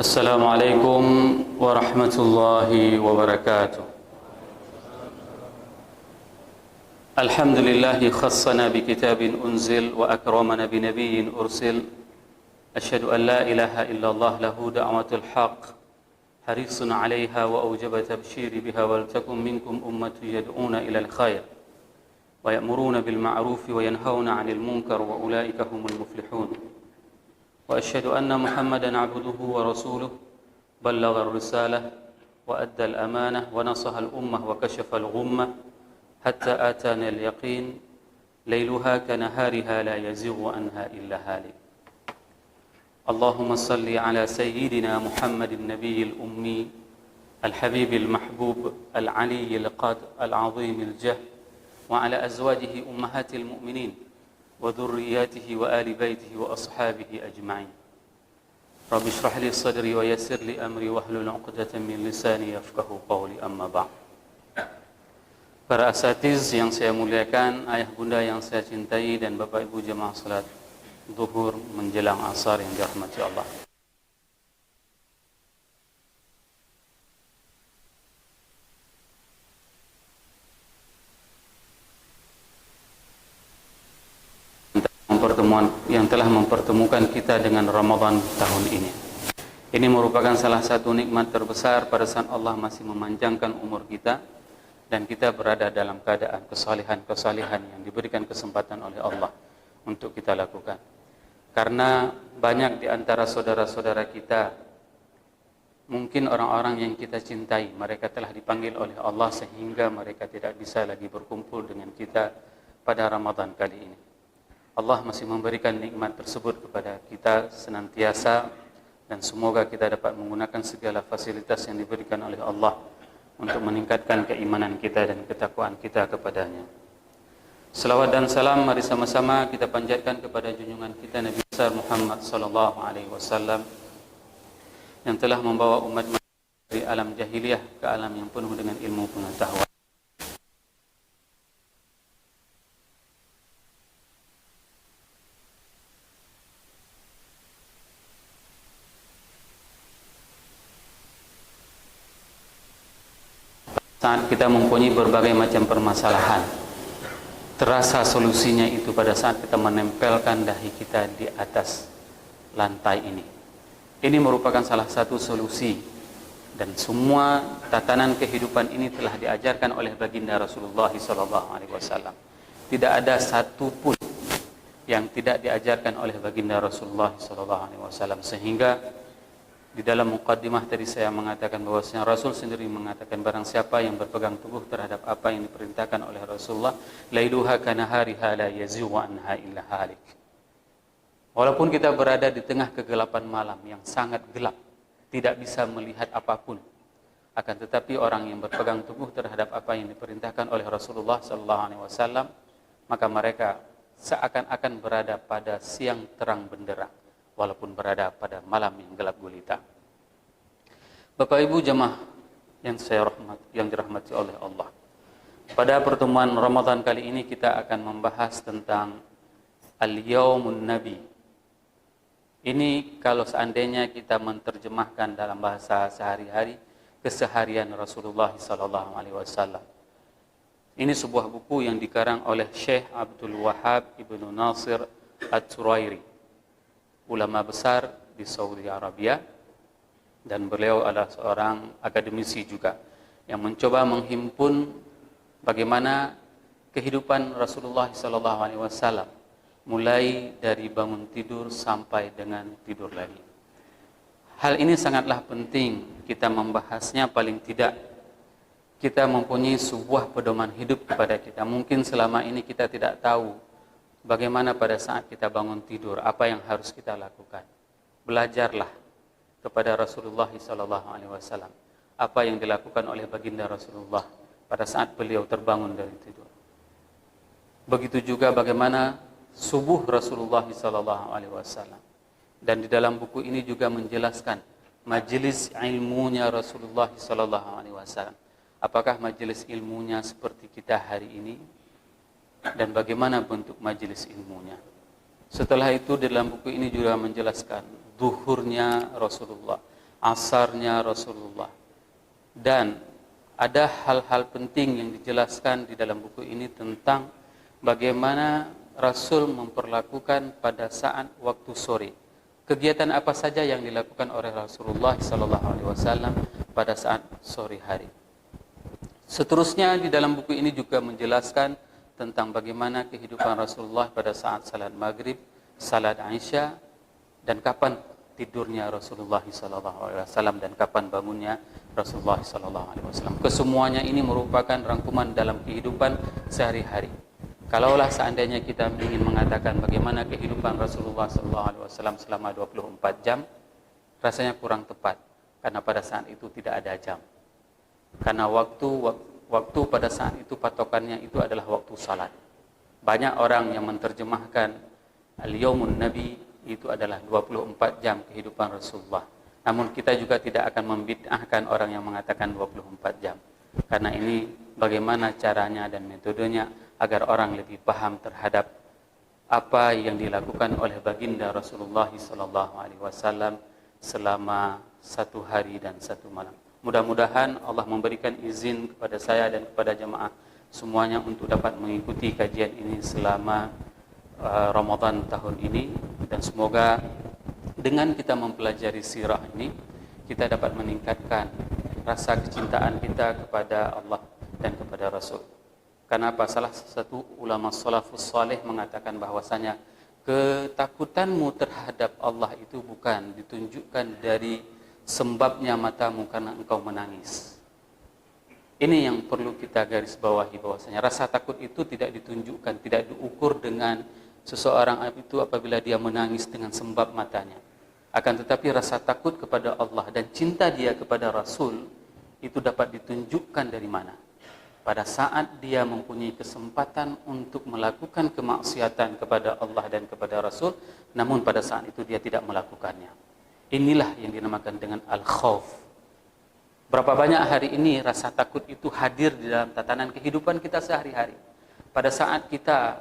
السلام عليكم ورحمة الله وبركاته. الحمد لله خصنا بكتاب أنزل وأكرمنا بنبي أرسل. أشهد أن لا إله إلا الله له دعوة الحق حريص عليها وأوجب تبشير بها ولتكن منكم أمة يدعون إلى الخير ويأمرون بالمعروف وينهون عن المنكر وأولئك هم المفلحون. وأشهد أن محمدًا عبده ورسوله بلغ الرسالة وأدى الأمانة ونصح الأمة وكشف الغمة حتى آتانا اليقين ليلها كنهارها لا يزيغ عنها إلا هالك. اللهم صل على سيدنا محمد النبي الأمي الحبيب المحبوب العلي القدر العظيم الجه وعلى أزواجه أمهات المؤمنين وذرياته وآل بيته وأصحابه أجمعين. رب اشرح لي صدري ويسر لي أمري واحلل عقدة من لساني يفقهوا قولي أما بعد. Para asatiz yang saya muliakan, ayah bunda yang saya cintai, dan bapak ibu jemaah salat zuhur menjelang asar yang dirahmati Allah. Pertemuan yang telah mempertemukan kita dengan Ramadan tahun ini. Ini merupakan salah satu nikmat terbesar pada saat Allah masih memanjangkan umur kita dan kita berada dalam keadaan kesalihan yang diberikan kesempatan oleh Allah untuk kita lakukan. Karena banyak di antara saudara-saudara kita, mungkin orang-orang yang kita cintai, mereka telah dipanggil oleh Allah sehingga mereka tidak bisa lagi berkumpul dengan kita pada Ramadan kali ini. Allah masih memberikan nikmat tersebut kepada kita senantiasa, dan semoga kita dapat menggunakan segala fasilitas yang diberikan oleh Allah untuk meningkatkan keimanan kita dan ketakwaan kita kepadanya. Selawat dan salam mari sama-sama kita panjatkan kepada junjungan kita Nabi besar Muhammad sallallahu alaihi wasallam yang telah membawa umat dari alam jahiliyah ke alam yang penuh dengan ilmu pengetahuan. Saat kita mempunyai berbagai macam permasalahan, terasa solusinya itu pada saat kita menempelkan dahi kita di atas lantai ini. Ini merupakan salah satu solusi, dan semua tatanan kehidupan ini telah diajarkan oleh baginda Rasulullah SAW. Tidak ada satu pun yang tidak diajarkan oleh baginda Rasulullah SAW, sehingga di dalam muqaddimah tadi saya mengatakan bahwasanya Rasul sendiri mengatakan barang siapa yang berpegang teguh terhadap apa yang diperintahkan oleh Rasulullah, lailuha kanahariha la yazighu anha illa halik. Walaupun kita berada di tengah kegelapan malam yang sangat gelap, tidak bisa melihat apapun, akan tetapi orang yang berpegang teguh terhadap apa yang diperintahkan oleh Rasulullah SAW, maka mereka seakan-akan berada pada siang terang benderang, walaupun berada pada malam yang gelap gulita. Bapak Ibu jemaah yang dirahmati oleh Allah. Pada pertemuan Ramadan kali ini kita akan membahas tentang Al-Yawmun Nabi. Ini kalau seandainya kita menerjemahkan dalam bahasa sehari-hari, keseharian Rasulullah SAW. Ini sebuah buku yang dikarang oleh Syekh Abdul Wahab Ibnu Nasir At-Turairi, ulama besar di Saudi Arabia, dan beliau adalah seorang akademisi juga yang mencoba menghimpun bagaimana kehidupan Rasulullah SAW mulai dari bangun tidur sampai dengan tidur lagi. Hal ini sangatlah penting kita membahasnya, paling tidak kita mempunyai sebuah pedoman hidup kepada kita. Mungkin selama ini kita tidak tahu bagaimana pada saat kita bangun tidur, apa yang harus kita lakukan. Belajarlah kepada Rasulullah SAW, apa yang dilakukan oleh baginda Rasulullah pada saat beliau terbangun dari tidur. Begitu juga bagaimana subuh Rasulullah SAW. Dan di dalam buku ini juga menjelaskan majelis ilmunya Rasulullah SAW. Apakah majelis ilmunya seperti kita hari ini? Dan bagaimana bentuk majelis ilmunya? Setelah itu di dalam buku ini juga menjelaskan zuhurnya Rasulullah, asarnya Rasulullah. Dan ada hal-hal penting yang dijelaskan di dalam buku ini tentang bagaimana Rasul memperlakukan pada saat waktu sore. Kegiatan apa saja yang dilakukan oleh Rasulullah SAW pada saat sore hari. Seterusnya di dalam buku ini juga menjelaskan tentang bagaimana kehidupan Rasulullah pada saat salat maghrib, salat Isya, dan kapan tidurnya Rasulullah SAW dan kapan bangunnya Rasulullah SAW. Kesemuanya ini merupakan rangkuman dalam kehidupan sehari-hari. Kalaulah seandainya kita ingin mengatakan bagaimana kehidupan Rasulullah SAW selama 24 jam, rasanya kurang tepat. Karena pada saat itu tidak ada jam. Karena waktu pada saat itu patokannya itu adalah waktu salat. Banyak orang yang menerjemahkan al-yaumun nabi itu adalah 24 jam kehidupan Rasulullah. Namun kita juga tidak akan membid'ahkan orang yang mengatakan 24 jam. Karena ini bagaimana caranya dan metodenya agar orang lebih paham terhadap apa yang dilakukan oleh baginda Rasulullah SAW selama 1 hari dan 1 malam. Mudah-mudahan Allah memberikan izin kepada saya dan kepada jemaah semuanya untuk dapat mengikuti kajian ini selama Ramadan tahun ini, dan semoga dengan kita mempelajari sirah ini kita dapat meningkatkan rasa kecintaan kita kepada Allah dan kepada Rasul. Karena apa? Salah satu ulama salafus saleh mengatakan bahwasanya ketakutanmu terhadap Allah itu bukan ditunjukkan dari sembabnya matamu karena engkau menangis. Ini yang perlu kita garis bawahi, bahwasanya rasa takut itu tidak ditunjukkan, tidak diukur dengan seseorang itu apabila dia menangis dengan sembab matanya. Akan tetapi rasa takut kepada Allah dan cinta dia kepada Rasul itu dapat ditunjukkan dari mana? Pada saat dia mempunyai kesempatan untuk melakukan kemaksiatan kepada Allah dan kepada Rasul, namun pada saat itu dia tidak melakukannya. Inilah yang dinamakan dengan al-khauf. Berapa banyak hari ini rasa takut itu hadir di dalam tatanan kehidupan kita sehari-hari. Pada saat kita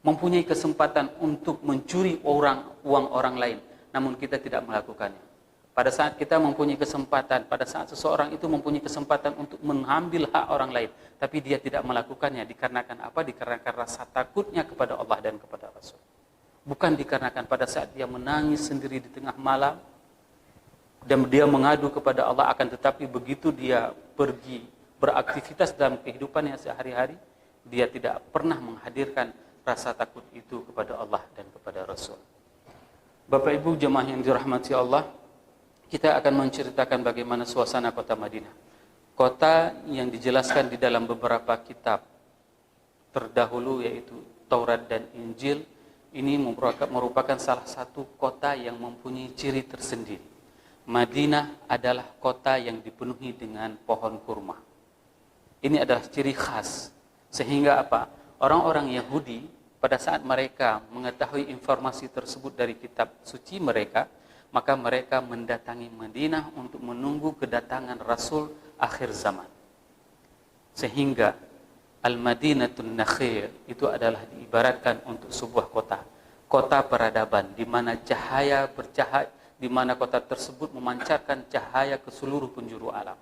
mempunyai kesempatan untuk mencuri uang orang lain, namun kita tidak melakukannya. Pada saat kita mempunyai kesempatan, pada saat seseorang itu mempunyai kesempatan untuk mengambil hak orang lain, tapi dia tidak melakukannya, dikarenakan apa? Dikarenakan rasa takutnya kepada Allah dan kepada Rasul. Bukan dikarenakan pada saat dia menangis sendiri di tengah malam, dan dia mengadu kepada Allah, akan tetapi begitu dia pergi beraktivitas dalam kehidupannya sehari-hari, dia tidak pernah menghadirkan rasa takut itu kepada Allah dan kepada Rasul. Bapak Ibu jemaah yang dirahmati Allah, kita akan menceritakan bagaimana suasana kota Madinah. Kota yang dijelaskan di dalam beberapa kitab terdahulu, yaitu Taurat dan Injil, ini merupakan salah satu kota yang mempunyai ciri tersendiri. Madinah adalah kota yang dipenuhi dengan pohon kurma. Ini adalah ciri khas. Sehingga apa? Orang-orang Yahudi pada saat mereka mengetahui informasi tersebut dari kitab suci mereka, maka mereka mendatangi Madinah untuk menunggu kedatangan Rasul akhir zaman. Sehingga Al-Madinatun Nakhir itu adalah diibaratkan untuk sebuah kota. Kota peradaban di mana cahaya bercahaya, di mana kota tersebut memancarkan cahaya ke seluruh penjuru alam.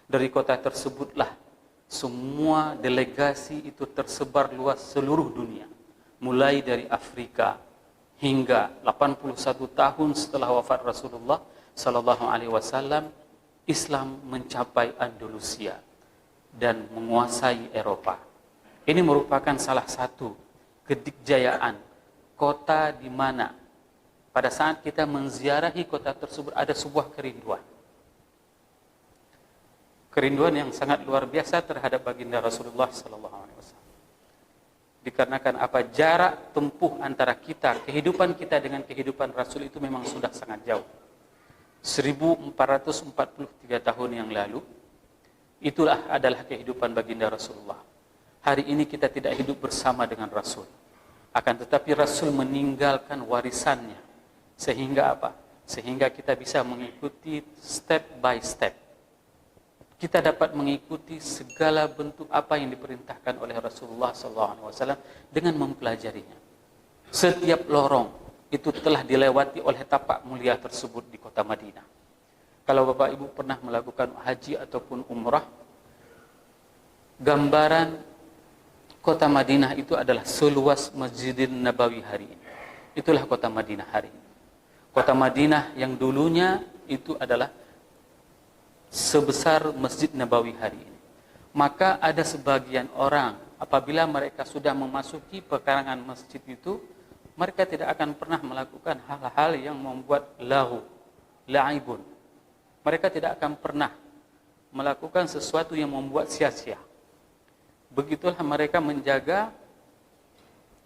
Dari kota tersebutlah semua delegasi itu tersebar luas seluruh dunia. Mulai dari Afrika hingga 81 tahun setelah wafat Rasulullah sallallahu alaihi wasallam, Islam mencapai Andalusia dan menguasai Eropa. Ini merupakan salah satu kedikjayaan kota di mana pada saat kita menziarahi kota tersebut ada sebuah kerinduan. Kerinduan yang sangat luar biasa terhadap baginda Rasulullah sallallahu alaihi wasallam. Dikarenakan apa? Jarak tempuh antara kita, kehidupan kita dengan kehidupan Rasul itu memang sudah sangat jauh. 1443 tahun yang lalu, itulah adalah kehidupan baginda Rasulullah. Hari ini kita tidak hidup bersama dengan Rasul. Akan tetapi Rasul meninggalkan warisannya. Sehingga apa? Sehingga kita bisa mengikuti step by step. Kita dapat mengikuti segala bentuk apa yang diperintahkan oleh Rasulullah SAW dengan mempelajarinya. Setiap lorong itu telah dilewati oleh tapak mulia tersebut di kota Madinah. Kalau Bapak Ibu pernah melakukan haji ataupun umrah, gambaran kota Madinah itu adalah seluas Masjidin Nabawi hari ini. Itulah kota Madinah hari ini. Kota Madinah yang dulunya itu adalah sebesar Masjid Nabawi hari ini. Maka ada sebagian orang apabila mereka sudah memasuki pekarangan masjid itu, mereka tidak akan pernah melakukan hal-hal yang membuat lahu, la'ibun. Mereka tidak akan pernah melakukan sesuatu yang membuat sia-sia. Begitulah mereka menjaga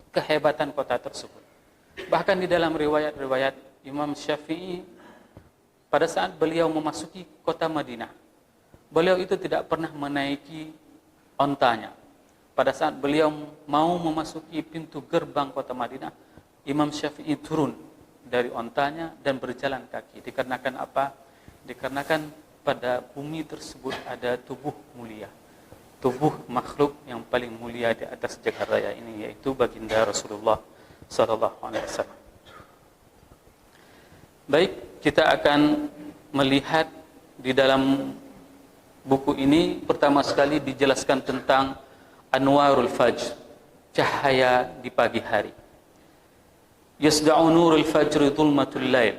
kehebatan kota tersebut. Bahkan di dalam riwayat-riwayat Imam Syafi'i, pada saat beliau memasuki kota Madinah, beliau itu tidak pernah menaiki ontanya. Pada saat beliau mau memasuki pintu gerbang kota Madinah, Imam Syafi'i turun dari ontanya dan berjalan kaki. Dikarenakan apa? Dikarenakan pada bumi tersebut ada tubuh mulia, tubuh makhluk yang paling mulia di atas jagat raya ini, yaitu baginda Rasulullah sallallahu alaihi wasallam. Baik, kita akan melihat di dalam buku ini pertama sekali dijelaskan tentang Anwarul Fajr, cahaya di pagi hari. Yasda'u nurul fajri dhulmatul lail.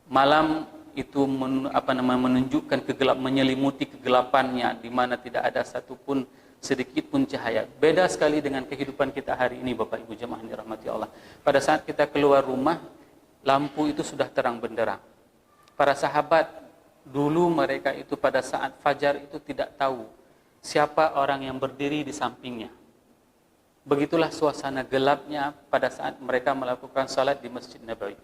Malam itu menunjukkan menyelimuti kegelapannya, di mana tidak ada satupun sedikit pun cahaya. Beda sekali dengan kehidupan kita hari ini, Bapak Ibu jemaah yang dirahmati Allah. Pada saat kita keluar rumah, lampu itu sudah terang benderang. Para sahabat dulu mereka itu pada saat fajar itu tidak tahu siapa orang yang berdiri di sampingnya. Begitulah suasana gelapnya pada saat mereka melakukan salat di Masjid Nabawi.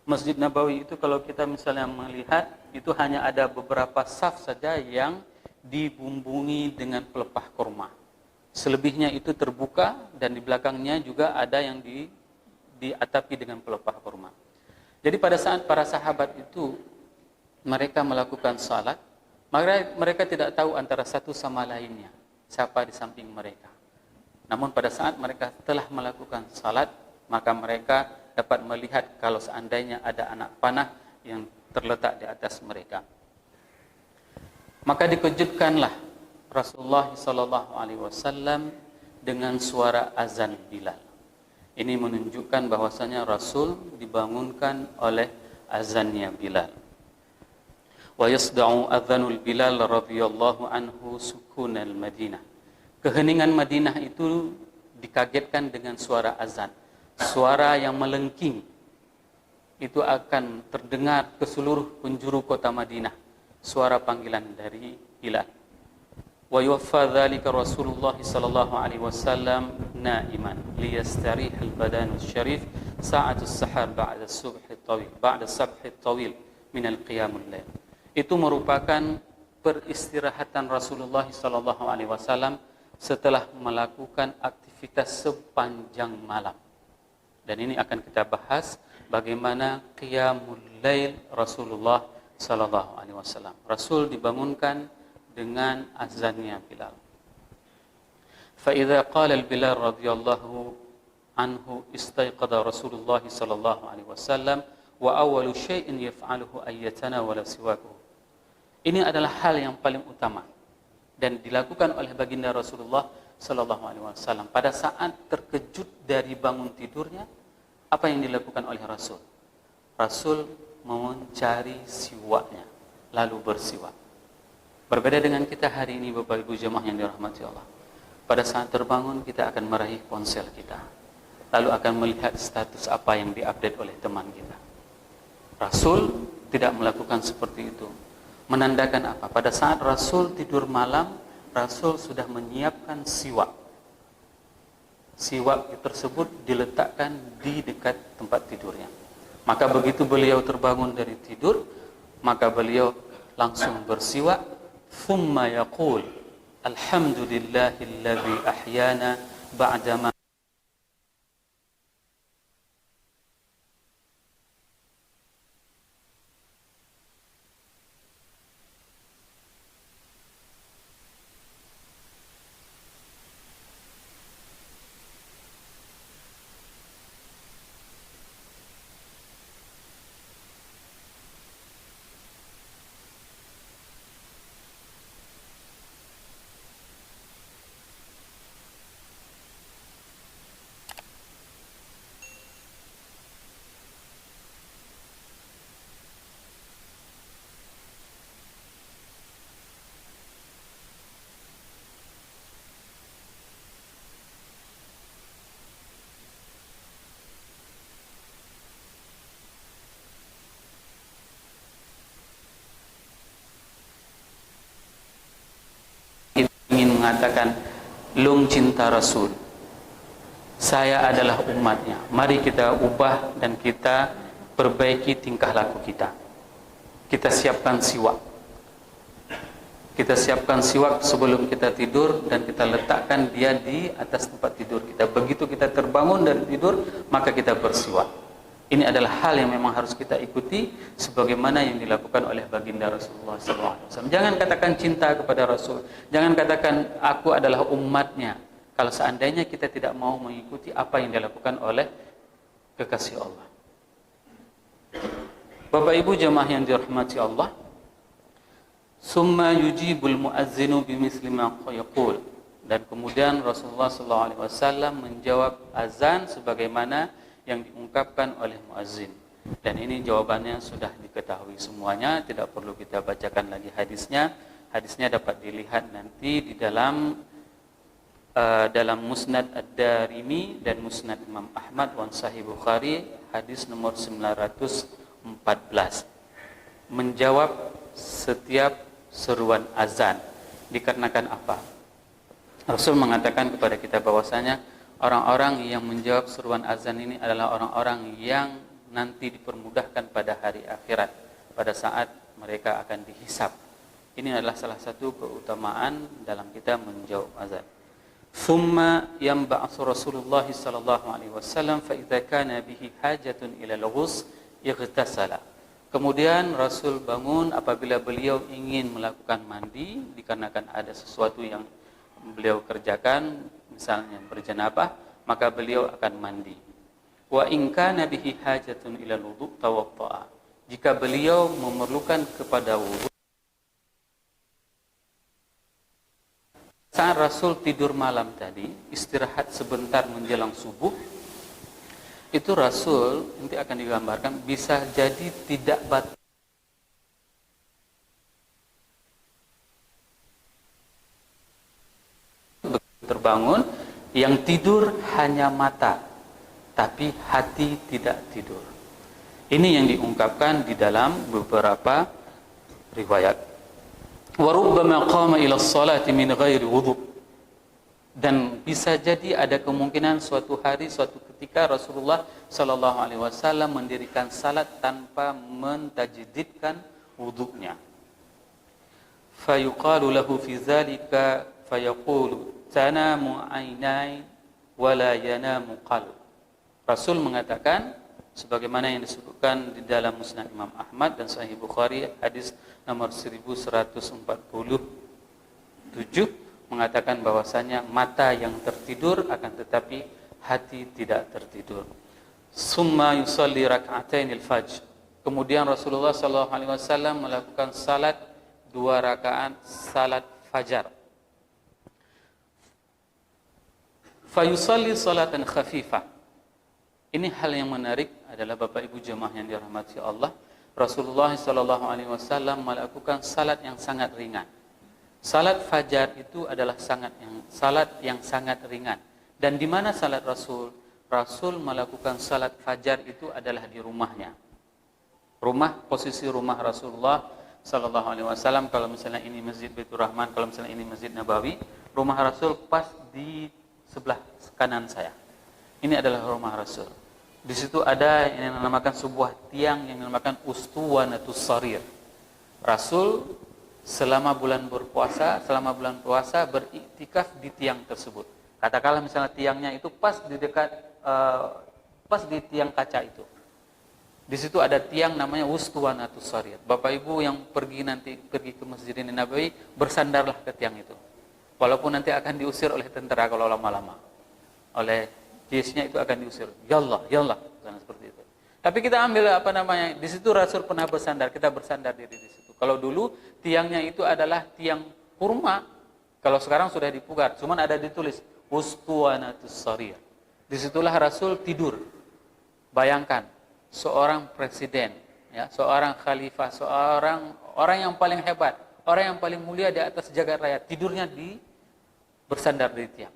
Masjid Nabawi itu kalau kita misalnya melihat, itu hanya ada beberapa saf saja yang dibumbungi dengan pelepah kurma. Selebihnya itu terbuka dan di belakangnya juga ada yang diatapi dengan pelepah kurma. Jadi pada saat para sahabat itu mereka melakukan salat, mereka tidak tahu antara satu sama lainnya siapa di samping mereka. Namun pada saat mereka telah melakukan salat, maka mereka dapat melihat kalau seandainya ada anak panah yang terletak di atas mereka. Maka dikejutkanlah Rasulullah SAW dengan suara azan Bilal. Ini menunjukkan bahwasanya Rasul dibangunkan oleh azannya Bilal. Wa yasda'u adzanul Bilal radhiyallahu anhu sukunal Madinah. Keheningan Madinah itu dikagetkan dengan suara azan. Suara yang melengking itu akan terdengar ke seluruh penjuru kota Madinah. Suara panggilan dari Bilal. Wa yuwaffa dzalika Rasulullah sallallahu alaihi wasallam naiman liyastarih al-badan asy-syarif sa'at as-sahar ba'da as-subh at-tawil ba'da as-subh at-tawil min al-qiyam al-lail. Itu merupakan peristirahatan Rasulullah sallallahu alaihi wasallam setelah melakukan aktivitas sepanjang malam. Dan ini akan kita bahas bagaimana qiyamul lail Rasulullah sallallahu alaihi wasallam. Rasul dibangunkan dengan azannya Bilal. Fa idza qala al-Bilal radhiyallahu anhu istayqadha Rasulullah sallallahu alaihi wasallam wa awwalu syai'in yaf'aluhu ayyatana wala siwaku. Ini adalah hal yang paling utama dan dilakukan oleh baginda Rasulullah sallallahu alaihi wasallam pada saat terkejut dari bangun tidurnya. Apa yang dilakukan oleh Rasul? Rasul mencari siwaknya lalu bersiwak. Berbeda dengan kita hari ini, Bapak Ibu jemaah yang dirahmati Allah. Pada saat terbangun kita akan meraih ponsel kita, lalu akan melihat status apa yang diupdate oleh teman kita. Rasul tidak melakukan seperti itu. Menandakan apa? Pada saat Rasul tidur malam, Rasul sudah menyiapkan siwak. Siwak tersebut diletakkan di dekat tempat tidurnya. Maka begitu beliau terbangun dari tidur, maka beliau langsung bersiwak. Thumma yaqul, alhamdulillahilladzi ahyana ba'dama mengatakan, "Lung cinta Rasul. Saya adalah umatnya. Mari kita ubah dan kita perbaiki tingkah laku kita. Kita siapkan siwak. Kita siapkan siwak sebelum kita tidur dan kita letakkan dia di atas tempat tidur kita. Begitu kita terbangun dari tidur, maka kita bersiwak." Ini adalah hal yang memang harus kita ikuti sebagaimana yang dilakukan oleh baginda Rasulullah SAW. Jangan katakan cinta kepada Rasul. Jangan katakan aku adalah umatnya. Kalau seandainya kita tidak mau mengikuti apa yang dilakukan oleh kekasih Allah. Bapak Ibu jemaah yang dirahmati Allah, summa yujibul muazzinu bimisli ma yaqul, dan kemudian Rasulullah SAW menjawab azan sebagaimana yang diungkapkan oleh muazzin. Dan ini jawabannya sudah diketahui semuanya, tidak perlu kita bacakan lagi hadisnya. Hadisnya dapat dilihat nanti di dalam Musnad Ad-Darimi dan Musnad Imam Ahmad wa Sahih Bukhari, hadis nomor 914. Menjawab setiap seruan azan dikarenakan apa? Rasul mengatakan kepada kita bahwasanya orang-orang yang menjawab seruan azan ini adalah orang-orang yang nanti dipermudahkan pada hari akhirat, pada saat mereka akan dihisab. Ini adalah salah satu keutamaan dalam kita menjawab azan. Thumma yanba'atsu Rasulullah sallallahu alaihi wasallam fa idza kana bihi hajatun ila al-ghus ightasala. Kemudian Rasul bangun apabila beliau ingin melakukan mandi dikarenakan ada sesuatu yang beliau kerjakan, misalnya berjanabah, maka beliau akan mandi. Wa in kana bihi hajatun ila al-wudu' tawadda'a. Jika beliau memerlukan kepada wudu, saat Rasul tidur malam tadi, istirahat sebentar menjelang subuh, itu Rasul nanti akan digambarkan bisa jadi tidak batal terbangun, yang tidur hanya mata, tapi hati tidak tidur. Ini yang diungkapkan di dalam beberapa riwayat. Wa rubbama qama ila sholati min ghairi wudu. Dan bisa jadi ada kemungkinan suatu hari, suatu ketika Rasulullah sallallahu alaihi wasallam mendirikan salat tanpa mentajdidkan wudunya. Fayuqalu lahu fi dzalika fayaqulu tanamu ainai wala yanamu qalb. Rasul mengatakan sebagaimana yang disebutkan di dalam Musnad Imam Ahmad dan Sahih Bukhari hadis nomor 1147 mengatakan bahwasanya mata yang tertidur akan tetapi hati tidak tertidur. Summa yusalli rak'atainil fajr. Kemudian Rasulullah sallallahu alaihi wasallam melakukan salat 2 rakaat salat fajar. Fayusalli salatan khafifah. Ini hal yang menarik adalah Bapak Ibu jemaah yang dirahmati Allah. Rasulullah sallallahu alaihi wasallam melakukan salat yang sangat ringan. Salat fajar itu adalah salat yang sangat ringan. Dan di mana salat Rasul? Rasul melakukan salat fajar itu adalah di rumahnya. Posisi rumah Rasulullah sallallahu alaihi wasallam, kalau misalnya ini Masjid Baitur Rahman, kalau misalnya ini Masjid Nabawi, rumah Rasul pas di sebelah kanan saya. Ini adalah rumah Rasul. Di situ ada yang dinamakan sebuah tiang yang dinamakan Ustuwanatus Sarir. Rasul selama bulan puasa beriktikaf di tiang tersebut. Katakanlah misalnya tiangnya itu pas di tiang kaca itu. Di situ ada tiang namanya Ustuwanatus Sarir. Bapak Ibu yang pergi ke Masjid Nabawi, bersandarlah ke tiang itu. Walaupun nanti akan diusir oleh tentara kalau lama-lama. Oleh jeisnya itu akan diusir. Yallah, seperti itu. Tapi kita ambil di situ Rasul pernah bersandar, kita bersandar diri di situ. Kalau dulu tiangnya itu adalah tiang kurma, kalau sekarang sudah dipugar, cuman ada ditulis Ustuwanatus Sarir. Disitulah Rasul tidur. Bayangkan, seorang presiden, ya, seorang khalifah, seorang orang yang paling hebat, orang yang paling mulia di atas jagat raya, tidurnya bersandar di tiang.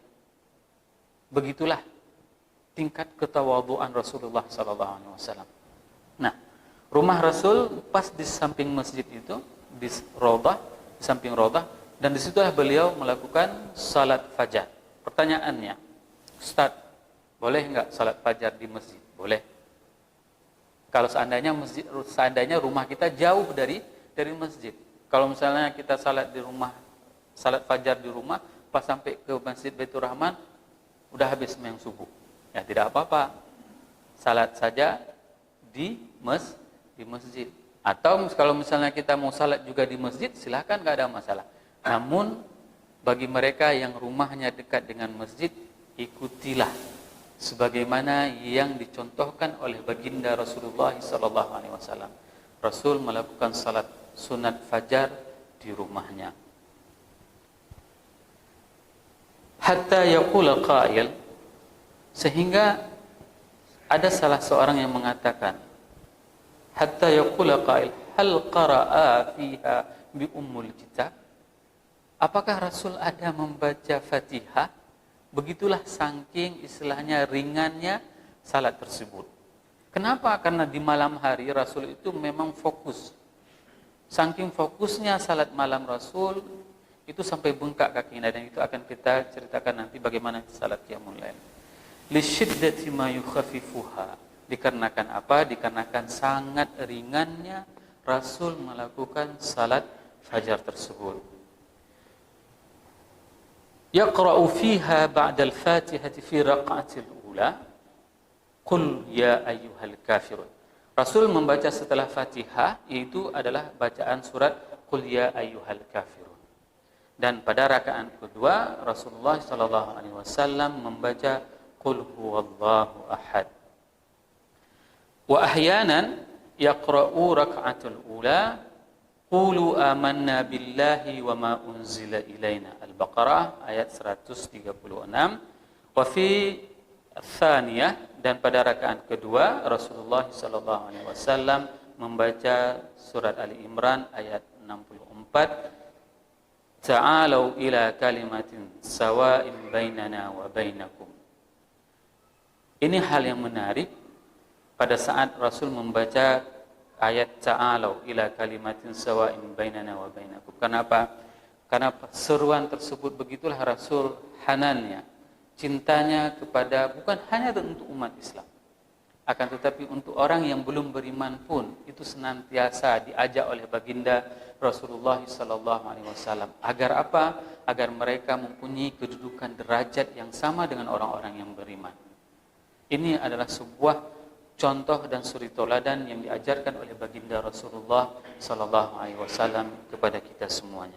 Begitulah tingkat ketawaduan Rasulullah SAW. Nah, rumah Rasul pas di samping masjid itu, di samping Raudhah, Dan disitulah beliau melakukan salat fajar. Pertanyaannya, Ustaz, boleh enggak salat fajar di masjid? Boleh. Kalau seandainya rumah kita jauh dari masjid. Kalau misalnya kita salat di rumah, salat fajar di rumah, pas sampai ke Masjid Baitur Rahman udah habis sembahyang subuh. Ya tidak apa-apa. Salat saja di masjid. Atau kalau misalnya kita mau salat juga di masjid, silakan, enggak ada masalah. Namun bagi mereka yang rumahnya dekat dengan masjid, ikutilah sebagaimana yang dicontohkan oleh baginda Rasulullah SAW. Rasul melakukan salat sunat fajar di rumahnya. Hatta yaqula qail, sehingga ada salah seorang yang mengatakan, hatta yaqula qail, hal qara'a fiha bi ummul kitab? Apakah Rasul ada membaca Fatihah? Begitulah saking istilahnya ringannya salat tersebut. Kenapa? Karena di malam hari Rasul itu memang fokus. Saking fokusnya salat malam Rasul itu sampai bengkak kakinya, dan itu akan kita ceritakan nanti bagaimana salat qiyamul lail. Li syiddati ma yukhaffifuha. Dikarenakan apa? Dikarenakan sangat ringannya Rasul melakukan salat fajar tersebut. Yaqra'u fiha ba'da al-Fatihati fi raq'atil ula qul ya ayyuhal kafirun. Rasul membaca setelah Fatihah itu adalah bacaan surat qul ya ayyuhal kafirun. Dan pada rakaat kedua Rasulullah sallallahu alaihi wasallam membaca qul huwallahu ahad. Wa ahyanan yaqra'u raka'atul ula qulu amanna billahi wa ma unzila ilaina. Al-Baqarah ayat 136. Wa fi tsaniyah, dan pada rakaat kedua Rasulullah sallallahu alaihi wasallam membaca surat Ali Imran ayat 64. Ta'alau ila kalimatin sawa'in bainana wa bainakum. Ini hal yang menarik pada saat Rasul membaca ayat ta'alau ila kalimatin sawa'in bainana wa bainakum. Kenapa? Karena seruan tersebut begitulah Rasul hanannya, cintanya kepada bukan hanya untuk umat Islam, akan tetapi untuk orang yang belum beriman pun itu senantiasa diajak oleh baginda Rasulullah SAW. Agar apa? Agar mereka mempunyai kedudukan derajat yang sama dengan orang-orang yang beriman. Ini adalah sebuah contoh dan suri toladan yang diajarkan oleh baginda Rasulullah SAW kepada kita semuanya.